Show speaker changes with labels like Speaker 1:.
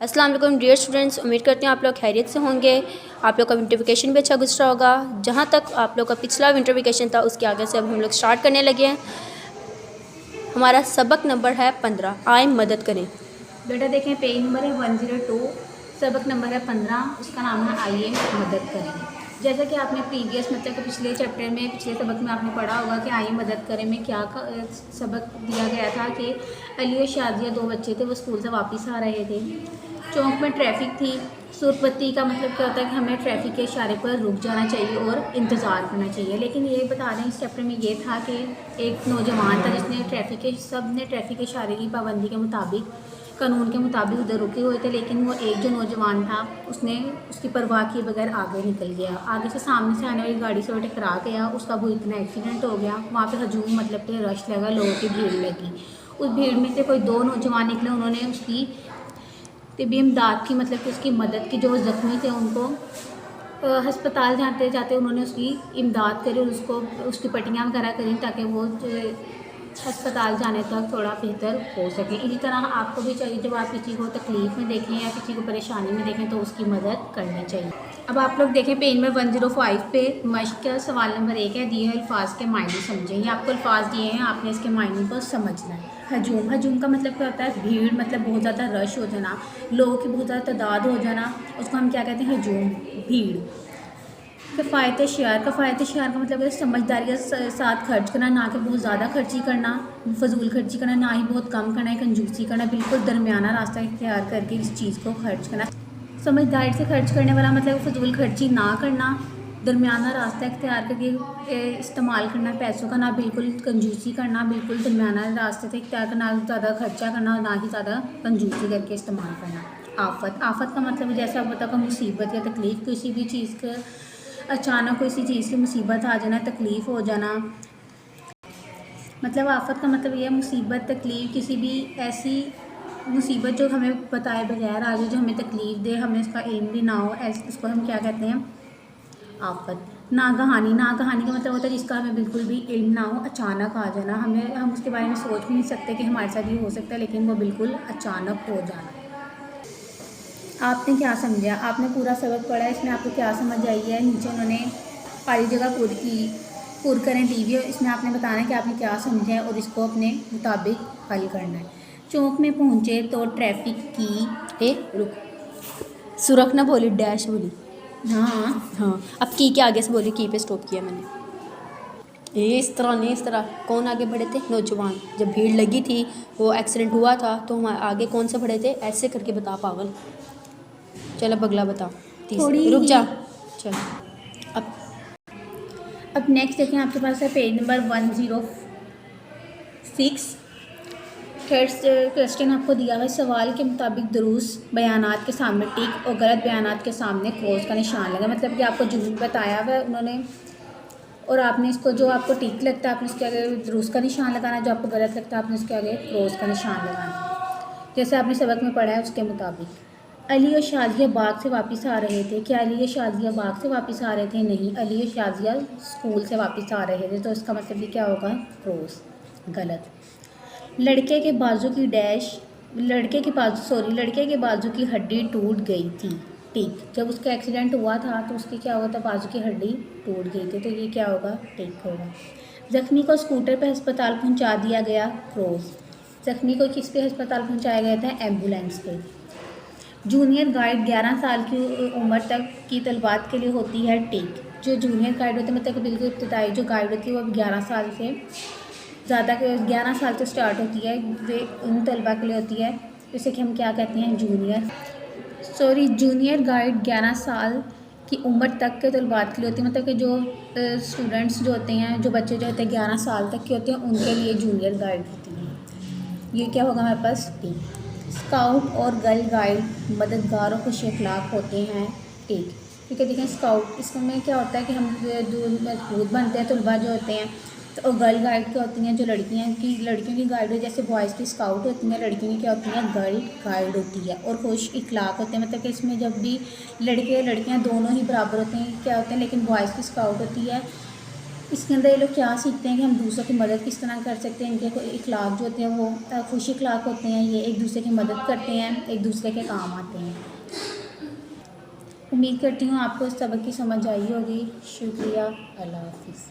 Speaker 1: अस्सलाम वालेकुम dear students, उम्मीद करते हैं आप लोग खैरियत से होंगे। आप लोग का विंटर वेकेशन भी अच्छा गुजरा होगा। जहाँ तक आप लोग का पिछला विंटर वेकेशन था उसके आगे से अब हम लोग स्टार्ट करने लगे हैं। हमारा सबक नंबर है 15, आए मदद करें।
Speaker 2: बेटा देखें, पेज नंबर है 102, सबक नंबर है 15, उसका नाम है आइए मदद करें। जैसा कि आपने प्रीवियस मतलब कि पिछले चैप्टर में पिछले सबक में आपने पढ़ा होगा कि आइए मदद करें में क्या सबक दिया गया था कि अली और शाजिया दो बच्चे थे, वो स्कूल से वापस आ रहे थे। चौक में ट्रैफिक थी। सुरपत्ती का मतलब क्या होता है कि हमें ट्रैफिक के इशारे पर रुक जाना चाहिए और इंतज़ार करना चाहिए। लेकिन ये बता रहे हैं इस चैप्टर में ये था कि एक नौजवान था जिसने ट्रैफिक के इशारे की पाबंदी के मुताबिक, कानून के मुताबिक उधर रुके हुए थे, लेकिन वो एक जो नौजवान था उसने उसकी परवाह किए बगैर आगे निकल गया। आगे से सामने से आने वाली गाड़ी से वो टकरा गया। उसका वो इतना एक्सीडेंट हो गया। वहाँ पे हजूम मतलब कि रश लगा, लोगों की भीड़ लगी। उस भीड़ में से कोई दो नौजवान निकले, उन्होंने उसकी तिब्बी इमदाद की मतलब कि उसकी मदद की। जो ज़ख्मी थे उनको अस्पताल जाते जाते उन्होंने उसकी इमदाद करी और उसको उसकी पट्टियाँ वगैरह करी ताकि वो अस्पताल जाने तक थोड़ा बेहतर हो सके। इसी तरह आपको भी चाहिए जब आप किसी को तकलीफ़ में देखें या किसी को परेशानी में देखें तो उसकी मदद करनी चाहिए। अब आप लोग देखें पेज में 105 पे मश्क का सवाल नंबर 1 है, दिए अल्फाज के मायने समझें। ये आपको अल्फाज दिए हैं, आपने इसके मायने को समझना है। हजूम का मतलब क्या होता है? भीड़, मतलब बहुत ज़्यादा रश हो जाना, लोगों की बहुत ज़्यादा तादाद हो जाना, उसको हम क्या कहते हैं? हजूम, भीड़। कफ़ायत शेयर का मतलब है समझदारी के साथ खर्च करना, ना कि बहुत ज़्यादा खर्ची करना, फजूल खर्ची करना, ना ही बहुत कम करना है, कंजूसी करना। बिल्कुल दरमियाना रास्ता इख्तियार करके इस चीज़ को खर्च करना। समझदारी से खर्च करने वाला मतलब फजूल खर्ची ना करना, दरमियाना रास्ता इख्तियार करके इस्तेमाल करना पैसों का, ना बिल्कुल कंजूसी करना, बिल्कुल दरमियाना रास्ते से इख्तियार करना, ना ज़्यादा खर्चा करना, ना ही ज़्यादा कंजूसी करके इस्तेमाल करना। आफत का मतलब जैसा आप बताओ, मुसीबत या तकलीफ़, किसी भी चीज़ का अचानक कोई सी चीज़ की मुसीबत आ जाना, तकलीफ़ हो जाना। मतलब आफत का मतलब यह मुसीबत, तकलीफ़, किसी भी ऐसी मुसीबत जो हमें बताए बगैर आ जाए, जो हमें तकलीफ़ दे, हमें उसका इल्म भी ना हो, ऐसे उसको हम क्या कहते हैं? आफत। नागहानी का मतलब होता है जिसका हमें बिल्कुल भी इल्म ना हो, अचानक आ जाना, हम उसके बारे में सोच भी नहीं सकते कि हमारे साथ ये हो सकता है, लेकिन वो बिल्कुल अचानक हो जाना। आपने क्या समझा? आपने पूरा सबक पढ़ा है, इसमें आपको क्या समझ आई है? नीचे उन्होंने खाली जगह पूर करें दी हुई है, इसमें आपने बताना है कि आपने क्या समझा है और इसको अपने मुताबिक हल करना है। चौक में पहुँचे तो ट्रैफिक की
Speaker 1: रुक, सुरख ना बोली, डैश बोली।
Speaker 2: हाँ
Speaker 1: हाँ, अब के आगे से बोली, की पे स्टॉप किया मैंने। ये इस तरह नहीं, इस तरह। कौन आगे बढ़े थे? नौजवान। जब भीड़ लगी थी, वो एक्सीडेंट हुआ था, तो हम आगे कौन से बढ़े थे? ऐसे करके बता पागल। चल अब अगला बता।
Speaker 2: थोड़ी
Speaker 1: रुक
Speaker 2: ही।
Speaker 1: जा। चल
Speaker 2: अब नेक्स्ट देखें, आपके पास है पेज नंबर 106। थर्ड क्वेश्चन आपको दिया हुआ है, सवाल के मुताबिक दुरुस्त बयानात के सामने टिक और गलत बयानात के सामने क्रॉस का निशान लगा। मतलब कि आपको जो बताया हुआ है उन्होंने, और आपने इसको जो आपको टिक लगता है आपने उसके आगे दुरुस्त का निशान लगाना, जो आपको गलत लगता है आपने उसके आगे क्रॉस का निशान लगाना, जैसे आपने सबक में पढ़ा है उसके मुताबिक। अली और शाजिया बाग से वापस आ रहे थे। क्या अली और शाजिया बाग से वापस आ रहे थे? नहीं, अली और शाजिया स्कूल से वापस आ रहे थे, तो इसका मतलब भी क्या होगा? क्रॉस, गलत। लड़के के बाजू की हड्डी टूट गई थी। ठीक, जब उसका एक्सीडेंट हुआ था तो उसकी क्या हुआ था? बाजू की हड्डी टूट गई थी, तो ये क्या होगा? ठीक होगा। ज़ख्मी को स्कूटर पर अस्पताल पहुंचा दिया गया। क्रॉस। ज़ख्मी को किस पे अस्पताल पहुंचाया गया था? एम्बुलेंस पे। जूनियर गाइड 11 साल की उम्र तक की तलबात के लिए होती है। टिक, जो जूनियर गाइड होते हैं मतलब कि बिल्कुल इब्तदाई जो गाइड होती है वो 11 साल से ज़्यादा, 11 साल से स्टार्ट होती है, वे उन तलबा के लिए होती है, जैसे कि हम क्या कहते हैं? जूनियर गाइड 11 साल की उम्र तक के तलबात के लिए होती है। मतलब कि जो स्टूडेंट्स जो होते हैं, जो बच्चे जो होते हैं 11 साल तक के होते हैं, उनके लिए जूनियर गाइड होती है। ये क्या होगा हमारे पास? टी। स्काउट और गर्ल गाइड मददगार और खुश अखलाक होते हैं। ठीक, ठीक है। देखें स्काउट, इसमें क्या होता है कि हम मजबूत बनते हैं तलबा जो होते हैं, तो गर्ल गाइड क्या होती हैं? जो लड़कियों की गाइड है, जैसे बॉयज़ की स्काउट होती हैं, लड़कियों की क्या होती हैं? गर्ल गाइड होती है। और खुश इखलाक होते हैं, मतलब कि इसमें जब भी लड़के लड़कियां दोनों ही बराबर होते हैं, क्या होते हैं, लेकिन बॉयज़ की स्काउट होती है इसके अंदर ये लोग क्या सीखते हैं कि हम दूसरों की मदद किस तरह कर सकते हैं। इनके इखलाक जो होते हैं वो खुश इखलाक होते हैं। ये एक दूसरे की मदद करते हैं, एक दूसरे के काम आते हैं। उम्मीद करती हूँ आपको इस सबक की समझ आई होगी। शुक्रिया। अल्लाह हाफिज़।